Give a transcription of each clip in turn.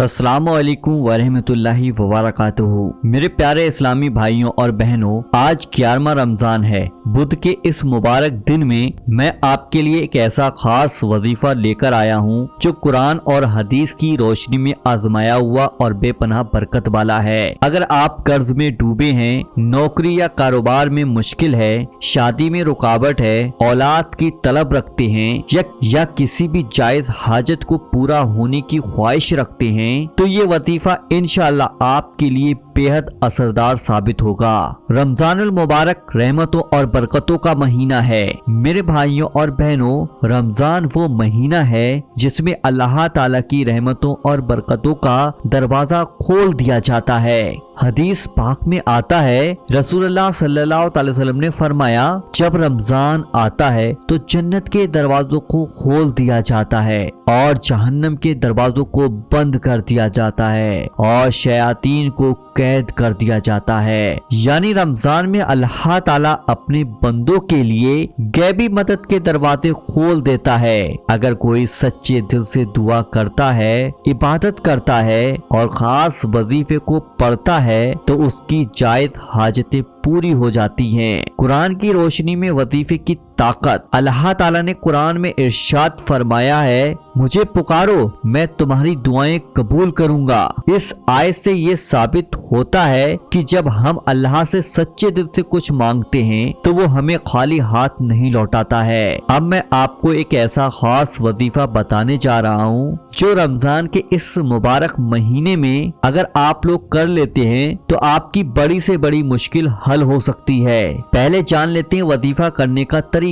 अस्सलाम वालेकुम वरहमतुल्लाहि वबरकातुहू। मेरे प्यारे इस्लामी भाइयों और बहनों, आज 11वां रमजान है। बुध के इस मुबारक दिन में मैं आपके लिए एक ऐसा खास वजीफा लेकर आया हूँ जो कुरान और हदीस की रोशनी में आजमाया हुआ और बेपनाह बरकत वाला है। अगर आप कर्ज में डूबे हैं, नौकरी या कारोबार में मुश्किल है, शादी में रुकावट है, औलाद की तलब रखते हैं या किसी भी जायज हाजत को पूरा होने की ख्वाहिश रखते हैं, तो ये वजीफा इंशाअल्लाह आपके लिए बेहद असरदार साबित होगा। रमजानुल मुबारक रहमतों और बरकतों का महीना है। मेरे भाइयों और बहनों, रमजान वो महीना है जिसमें अल्लाह ताला की रहमतों और बरकतों का दरवाजा खोल दिया जाता है। हदीस पाक में आता है, रसूलुल्लाह सल्लल्लाहु अलैहि वसल्लम ने फरमाया, जब रमजान आता है तो जन्नत के दरवाजों को खोल दिया जाता है और जहन्नम के दरवाजों को बंद कर दिया जाता है और शयातीन को कैद कर दिया जाता है। यानी रमजान में अल्लाह ताला अपने बंदों के लिए गैबी मदद के दरवाजे खोल देता है। अगर कोई सच्चे दिल से दुआ करता है, इबादत करता है और खास वजीफे को पढ़ता है तो उसकी जायज हाजतें पूरी हो जाती हैं। कुरान की रोशनी में वजीफे की ताकत। अल्लाह ताला ने कुरान में इरशाद फरमाया है, मुझे पुकारो, मैं तुम्हारी दुआएं कबूल करूंगा। इस आयत से ये साबित होता है कि जब हम अल्लाह से सच्चे दिल से कुछ मांगते हैं तो वो हमें खाली हाथ नहीं लौटाता है। अब मैं आपको एक ऐसा खास वजीफा बताने जा रहा हूँ जो रमजान के इस मुबारक महीने में अगर आप लोग कर लेते हैं तो आपकी बड़ी से बड़ी मुश्किल हल हो सकती है। पहले जान लेते हैं वजीफा करने का तरीका।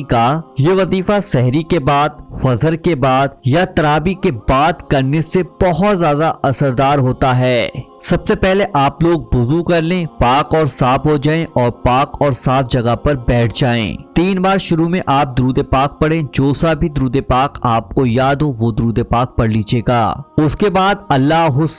ये वजीफा सहरी के बाद, फजर के बाद या तरावी के बाद करने से बहुत ज्यादा असरदार होता है। सबसे पहले आप लोग वुजू कर लें, पाक और साफ हो जाएं और पाक और साफ जगह पर बैठ जाएं। 3 बार शुरू में आप दुरूद पाक पढ़ें। जो सा भी दुरूद पाक आपको याद हो वो दुरूद पाक पढ़ लीजिएगा। उसके बाद अल्लाहुस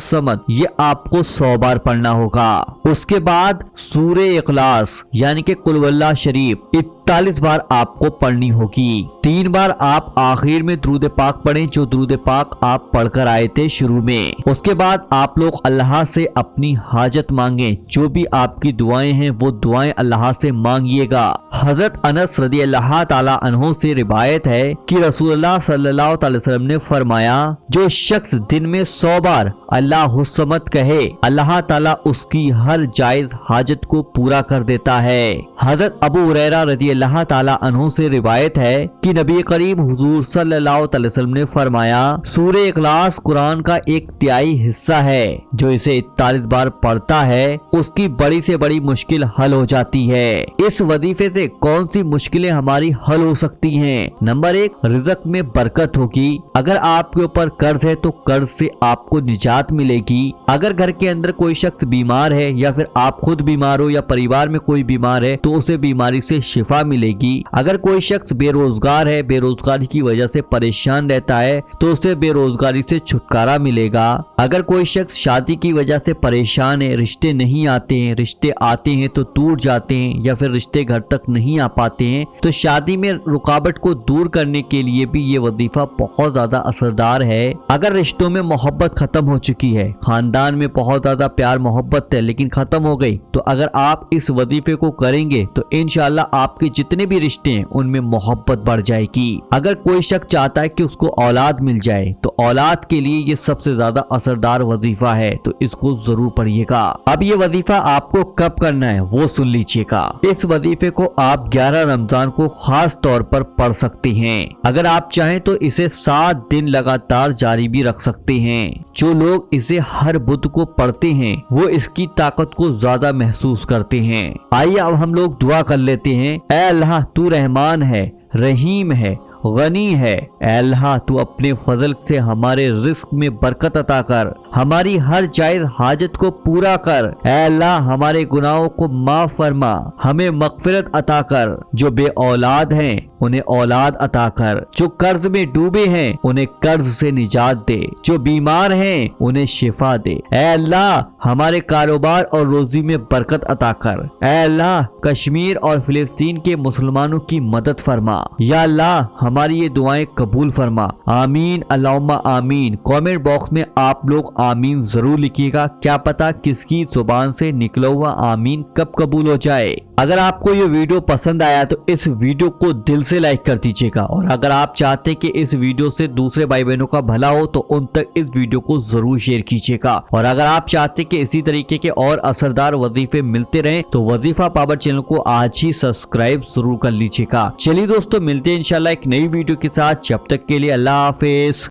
समद ये आपको 100 बार पढ़ना होगा। उसके बाद सूरे इखलास यानी कि कुल वल्लाह शरीफ 41 बार आपको पढ़नी होगी। 3 बार आप आखिर में दुरूद पाक पढ़ें जो दुरूद पाक आप पढ़कर आए थे शुरू में। उसके बाद आप लोग अल्लाह से अपनी हाजत मांगे। जो भी आपकी दुआएं हैं वो दुआएं अल्लाह से मांगिएगा। हजरत अनस रज़ी अल्लाह ताला अन्हु से रिवायत है कि रसूलुल्लाह सल्लल्लाहु अलैहि वसल्लम ने फरमाया, जो शख्स दिन में 100 बार अल्लाहुस समद कहे, अल्लाह ताला उसकी हर जायज हाजत को पूरा कर देता है। हजरत अबू हुरैरा रज़ी अल्लाह ताला अन्हु से रिवायत है कि नबी करीम हुजूर सल्लल्लाहु अलैहि वसल्लम ने फरमाया, सूरे इखलास कुरान का 1/3 हिस्सा है। जो इसे 41 बार पढ़ता है उसकी बड़ी से बड़ी मुश्किल हल हो जाती है। इस वजीफे से कौन सी मुश्किलें हमारी हल हो सकती हैं? नंबर 1, रिज़्क में बरकत होगी। अगर आपके ऊपर कर्ज है तो कर्ज से आपको निजात मिलेगी। अगर घर के अंदर कोई शख्स बीमार है या फिर आप खुद बीमार हो या परिवार में कोई बीमार है तो उसे बीमारी से शिफा मिलेगी। अगर कोई शख्स बेरोजगार है, बेरोजगारी की वजह से परेशान रहता है तो उसे बेरोजगारी से छुटकारा मिलेगा। अगर कोई शख्स शादी की वजह से परेशान है, रिश्ते नहीं आते हैं, रिश्ते आते हैं तो टूट जाते हैं या फिर रिश्ते घर तक नहीं आ पाते हैं, तो शादी में रुकावट को दूर करने के लिए भी ये वजीफा बहुत ज्यादा असरदार है। अगर रिश्तों में मोहब्बत खत्म हो चुकी है, खानदान में बहुत ज्यादा प्यार मोहब्बत है लेकिन खत्म हो गई, तो अगर आप इस वजीफे को करेंगे तो इंशाअल्लाह आपके जितने भी रिश्ते हैं उनमें मोहब्बत बढ़ जाएगी। अगर कोई शख्स चाहता है कि उसको औलाद मिल जाए तो औलाद के लिए ये सबसे ज्यादा असरदार वजीफा है, तो इसको जरूर पढ़िएगा। अब ये वजीफा आपको कब करना है वो सुन लीजिएगा। इस वजीफे को आप 11 रमजान को खास तौर पर पढ़ सकते हैं। अगर आप चाहें तो इसे 7 दिन लगातार जारी भी रख सकते हैं। जो लोग इसे हर बुध को पढ़ते हैं वो इसकी ताकत को ज्यादा महसूस करते हैं। आइए अब हम लोग दुआ कर लेते हैं। ऐ अल्लाह, तू रहमान है, रहीम है, गनी है। ऐ अल्लाह, तू अपने फजल से हमारे रिस्क में बरकत अता कर, हमारी हर जायज हाजत को पूरा कर। ऐ अल्लाह, हमारे गुनाहों को माफ फरमा, हमें मगफिरत अता कर। जो बे औलाद हैं انہیں اولاد عطا کر، جو قرض میں ڈوبے ہیں انہیں قرض سے نجات دے، جو بیمار ہیں انہیں شفا دے۔ اے اللہ ہمارے کاروبار اور روزی میں برکت عطا کر۔ اے اللہ کشمیر اور فلسطین کے مسلمانوں کی مدد فرما۔ یا اللہ ہماری یہ دعائیں قبول فرما۔ آمین اللہم آمین۔ کامنٹ باکس میں آپ لوگ آمین ضرور لکھیے گا، کیا پتا کس کی زبان سے نکلا ہوا آمین کب قبول ہو جائے۔ اگر آپ کو یہ ویڈیو پسند آیا تو اس ویڈیو کو دل سے لائک کر دیجیے گا، اور اگر آپ چاہتے کہ اس ویڈیو سے دوسرے بھائی بہنوں کا بھلا ہو تو ان تک اس ویڈیو کو ضرور شیئر کیجیے گا، اور اگر آپ چاہتے کہ اسی طریقے کے اور اثردار وظیفے ملتے رہیں تو وظیفہ پاور چینل کو آج ہی سبسکرائب ضرور کر لیجیے گا۔ چلیے دوستو ملتے ہیں انشاءاللہ ایک نئی ویڈیو کے ساتھ، جب تک کے لیے اللہ حافظ۔